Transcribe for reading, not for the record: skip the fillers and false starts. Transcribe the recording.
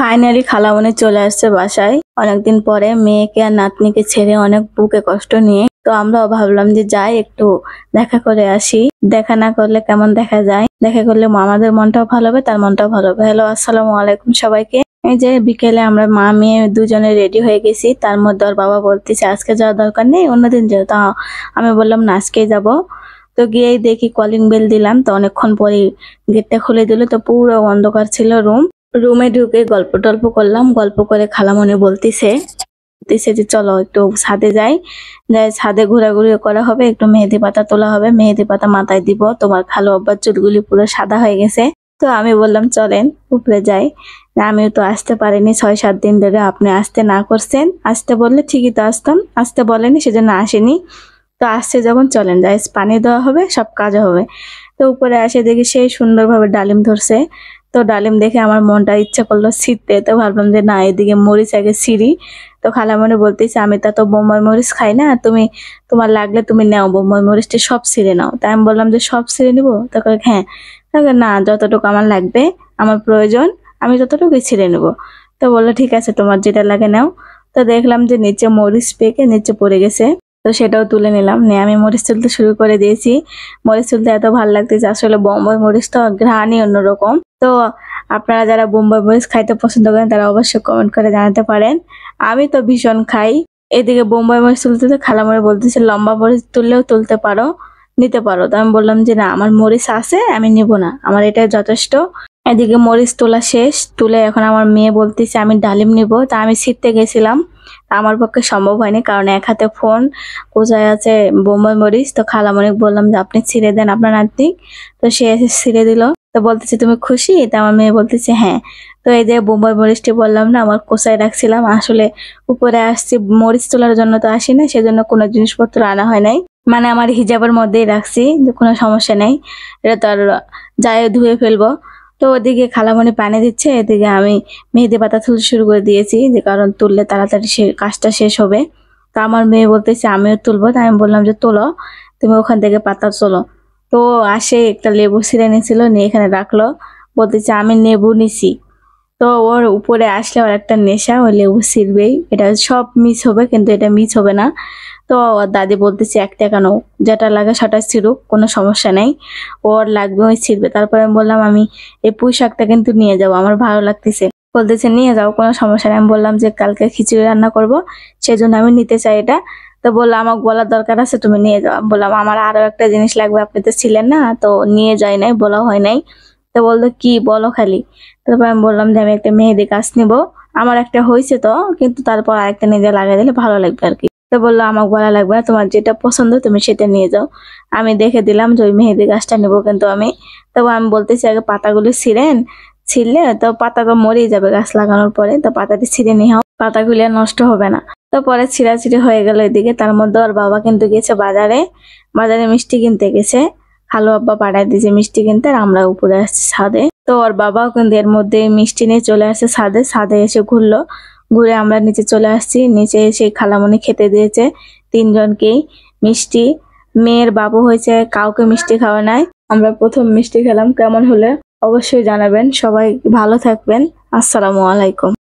Finally খালামণি চলে আসছে বাসায় অনেকদিন পরে, মেয়েকে আর নাতনিকে ছেড়ে অনেক বুকে কষ্ট নিয়ে। তো আমরাও ভাবলাম যে যাই একটু দেখা করে আসি, দেখা না করলে কেমন দেখা যায়, দেখা করলে আমাদের মনটাও ভালো হবে, তার মনটাও ভালো হবে। হ্যালো, আসসালামু আলাইকুম সবাইকে। এই যে বিকেলে আমরা মা মেয়ে দুজনে রেডি হয়ে গেছি, তার মধ্যে ওর বাবা বলতেছে আজকে যাওয়ার দরকার নেই, অন্যদিন যাও। তা আমি বললাম না, আজকেই যাবো। তো গিয়েই দেখি কলিং বেল দিলাম, তো অনেকক্ষণ পরে গেটটা খুলে দিল, তো পুরো অন্ধকার ছিল রুমে ঢুকে গল্প টল্প করলাম। গল্প করে খালামণি বলতিছে যে চলো একটু ছাদে যাই, ছাদে ঘোরাঘুরি করা হবে, একটু মেহেদি পাতা তোলা হবে, মেহেদি পাতা মাথায় দিব, তোমার খালু আব্বার চুলগুলি পুরো সাদা হয়ে গেছে। তো আমি বললাম চলেন উপরে যাই। আমিও তো আসতে পারিনি 6-7 দিন ধরে, আপনি আসতে না করছেন, আসতে বললে ঠিকই তো আসতাম, আসতে বলেনি সেজন্য আসেনি। তো আসছে যখন চলেন যাই, পানি দেওয়া হবে, সব কাজ হবে। তো উপরে আসে দেখি সেই সুন্দরভাবে ডালিম ধরছে। তো ডালিম দেখে আমার মনটা ইচ্ছা করলো ছিঁড়তে, তো ভাবলাম যে না, এদিকে মরিচ আগে ছিঁড়ি। তো খালামণি বলতেছে আমি তো বোম্বাই মরিচ খাই না, তোমার লাগলে তুমি নাও, বোম্বাই মরিচটা সব ছিঁড়ে নাও। তাই আমি বললাম যে সব ছিঁড়ে নিবো? তো কয় হ্যাঁ। না, যতটুকু আমার লাগবে, আমার প্রয়োজন, আমি যতটুকুই ছিঁড়ে নেবো। তো বললো ঠিক আছে, তোমার যেটা লাগে নাও। তো দেখলাম যে নিচে মরিচ পেকে নিচে পড়ে গেছে, তো সেটাও তুলে নিলাম, নিয়ে আমি মরিচ তুলতে শুরু করে দিয়েছি। মরিচ তুলতে এত ভালো লাগতেছে, আসলে বোম্বাই মরিচ তো ঘ্রাণই অন্যরকম। তো আপনারা যারা বোম্বাই মরিচ খাইতে পছন্দ করেন তারা অবশ্যই কমেন্ট করে জানাতে পারেন। আমি তো ভীষণ খাই। এদিকে বোম্বাই মরিচ তুলতে খালামণি বলতেছে লম্বা মরিচ তুললেও তুলতে পারো, নিতে পারো। তো আমি বললাম যে না, আমার মরিচ আছে, আমি নিব না, আমার এটা যথেষ্ট। এদিকে মরিচ তোলা শেষ, তুলে এখন আমার মেয়ে বলতেছে আমি ডালিম নিব। তা আমি ছিঁড়তে গেছিলাম, আমার পক্ষে সম্ভব হয়নি, কারণ এক হাতে ফোন, কোথায় আছে বোম্বাই মরিচ। তো খালামণি বললাম যে আপনি ছিঁড়ে দেন আপনার নাতনি। তো সে এসে ছিঁড়ে দিল। তো বলতেছে তুমি খুশি? তা আমার মেয়ে বলতেছে হ্যাঁ। তো এই যে বোম্বাই মরিচটি বললাম না, আমার কোচায় রাখছিলাম, আসলে উপরে আসছি মরিচ তোলার জন্য, তো আসি না, সেজন্য কোনো জিনিসপত্র আনা হয় নাই, মানে আমার হিজাবের মধ্যেই রাখছি, যে কোনো সমস্যা নেই, এটা তো আর যায় ধুয়ে ফেলবো। তো ওদিকে খালামণি পানি দিচ্ছে, এদিকে আমি মেহেদি পাতা তুলতে শুরু করে দিয়েছি, যে কারণ তুললে তাড়াতাড়ি কাজটা শেষ হবে। তো আমার মেয়ে বলতেছে আমিও তুলবো। তাই আমি বললাম যে তোলো, তুমি ওখান থেকে পাতা তোলো। তো আসে একটা লেবু ছিঁড়ে নিয়েছিল, নিয়ে এখানে রাখলো, বলতেছে আমি নেবু নিছি। তো ওর উপরে আসলে ওর একটা নেশা, ওই লেবু ছিঁড়বেই, এটা সব মিস হবে, কিন্তু এটা মিস হবে না। তো ওর দাদি বলতেছে একটা কেন, যেটা লাগে সেটা ছিঁড়ুক, কোনো সমস্যা নেই, ওর লাগবে ওই ছিঁড়বে। তারপরে আমি বললাম আমি এই পুঁই শাকটা কিন্তু নিয়ে যাবো, আমার ভালো লাগতেছে। বলতেছে নিয়ে যাও, কোনো সমস্যা নেই। আমি বললাম যে কালকে খিচুড়ি রান্না করব, সেজন্য আমি নিতে চাই এটা। তো বললো আমাকে বলার দরকার আছে, তুমি নিয়ে যাও। আমি বললাম আমার আরো একটা জিনিস লাগবে, আপনি তো ছিলেন না, তো নিয়ে যাই নাই, বলা হয় নাই। তো বললো কি বলো খালি। তারপর আমি বললাম যে আমি একটা মেহেদি গাছ নিব, আমার একটা হয়েছে তো, কিন্তু তারপর আরেকটা নিজে লাগাই দিলে ভালো লাগবে আর কি। তো বললো আমাকে বলা লাগবে না, তোমার যেটা পছন্দ তুমি সেটা নিয়ে যাও। আমি দেখে দিলাম যে ওই মেহেদি গাছটা নিবো, কিন্তু আমি, তবে আমি বলতেছি আগে পাতাগুলো ছিঁড়লে তো পাতা তো মরেই যাবে গাছ লাগানোর পরে, তো পাতাটি ছিঁড়ে নিয়ে পাতাগুলি আর নষ্ট হবে না। তো পরে ছিঁড়াছিঁড়ি হয়ে গেল এদিকে, তার মধ্যে ওর বাবা কিন্তু গেছে বাজারে মিষ্টি কিনতে গেছে। খালু আব্বা পাঠায় দিয়েছে মিষ্টি কিনতে, আর আমরা উপরে আসছি ছাদে। তো ওর বাবাও কিন্তু এর মধ্যে মিষ্টি নিয়ে চলে আসছে ছাদে এসে ঘুরে আমরা নিচে চলে আসছি। নিচে এসে খালামণি খেতে দিয়েছে 3 জনকেই মিষ্টি। মেয়ের বাবু হয়েছে, কাউকে মিষ্টি খাওয়া নাই, আমরা প্রথম মিষ্টি খেলাম। কেমন হলে অবশ্যই জানাবেন। সবাই ভালো থাকবেন। আসসালামু আলাইকুম।